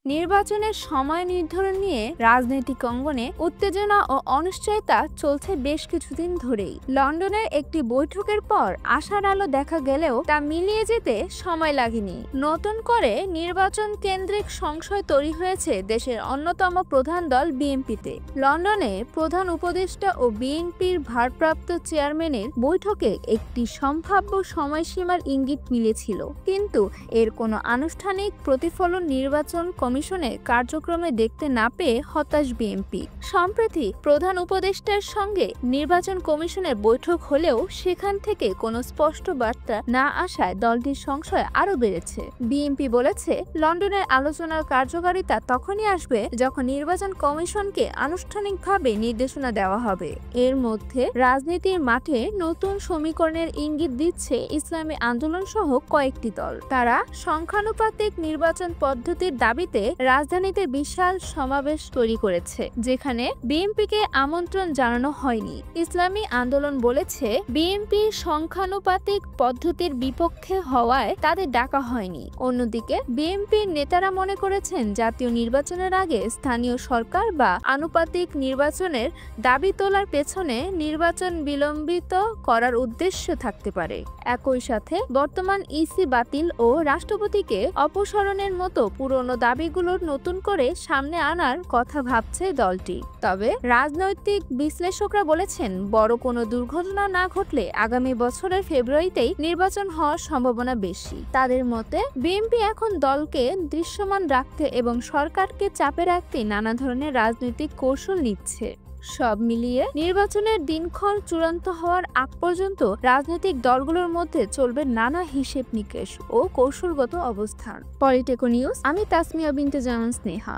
নির্বাচনের সময় নির্ধারণ নিয়ে রাজনৈতিক অঙ্গনে উত্তেজনা ও অনিশ্চয়তা চলছে বেশ কিছুদিন ধরেই। লন্ডনের একটি বৈঠকের পর আশার আলো দেখা গেলেও তা মিলিয়ে যেতে সময় লাগেনি। নতুন করে নির্বাচন কেন্দ্রিক সংশয় তৈরি হয়েছে দেশের অন্যতম প্রধান দল বিএনপিতে। লন্ডনে প্রধান উপদেষ্টা ও বিএনপির ভারপ্রাপ্ত চেয়ারম্যানের বৈঠকে একটি সম্ভাব্য সময়সীমার ইঙ্গিত মিলেছিল, কিন্তু এর কোনো আনুষ্ঠানিক প্রতিফলন নির্বাচন কমিশনের কার্যক্রমে দেখতে না পেয়ে হতাশ বিএনপি। সম্প্রতি প্রধান উপদেষ্টার সঙ্গে নির্বাচন কমিশনের বৈঠক হলেও সেখান থেকে কোনো স্পষ্ট বার্তা না আসায় দলটির সংশয় আরও বেড়েছে। বিএনপি বলেছে, লন্ডনের আলোচনার কার্যকারিতা তখনই আসবে যখন নির্বাচন কমিশনকে আনুষ্ঠানিকভাবে নির্দেশনা দেওয়া হবে। এর মধ্যে রাজনীতির মাঠে নতুন সমীকরণের ইঙ্গিত দিচ্ছে ইসলামী আন্দোলন সহ কয়েকটি দল। তারা সংখ্যানুপাতিক নির্বাচন পদ্ধতির দাবিতে রাজধানীতে বিশাল সমাবেশ তৈরি করেছে, যেখানে বিএনপিকে আমন্ত্রণ জানানো হয়নি। ইসলামী আন্দোলন বলেছে, বিএনপি সংখ্যানুপাতিক পদ্ধতির বিপক্ষে হওয়ায় তাদের ডাকা হয়নি। অন্যদিকে বিএনপির নেতারা মনে করেছেন, জাতীয় নির্বাচনের আগে স্থানীয় সরকার বা আনুপাতিক নির্বাচনের দাবি তোলার পেছনে নির্বাচন বিলম্বিত করার উদ্দেশ্য থাকতে পারে। একই সাথে বর্তমান ইসি বাতিল ও রাষ্ট্রপতিকে অপসারণের মতো পুরনো দাবিগুলোর নতুন করে সামনে আনার কথা ভাবছে দলটি। তবে রাজনৈতিক বিশ্লেষকরা বলেছেন, বড় কোনো দুর্ঘটনা না ঘটলে আগামী বছরের ফেব্রুয়ারিতেই নির্বাচন হওয়ার সম্ভাবনা বেশি। তাদের মতে বিএনপি এখন দলকে দৃশ্যমান রাখতে এবং সরকারকে চাপে রাখতে নানা ধরনের রাজনৈতিক কৌশল নিচ্ছে। সব মিলিয়ে নির্বাচনের দিনক্ষণ চূড়ান্ত হওয়ার আগ পর্যন্ত রাজনৈতিক দলগুলোর মধ্যে চলবে নানা হিসেব নিকেশ ও কৌশলগত অবস্থান। পলিটেকো নিউজ, আমি তাসমিয়া বিনতে জামান স্নেহা।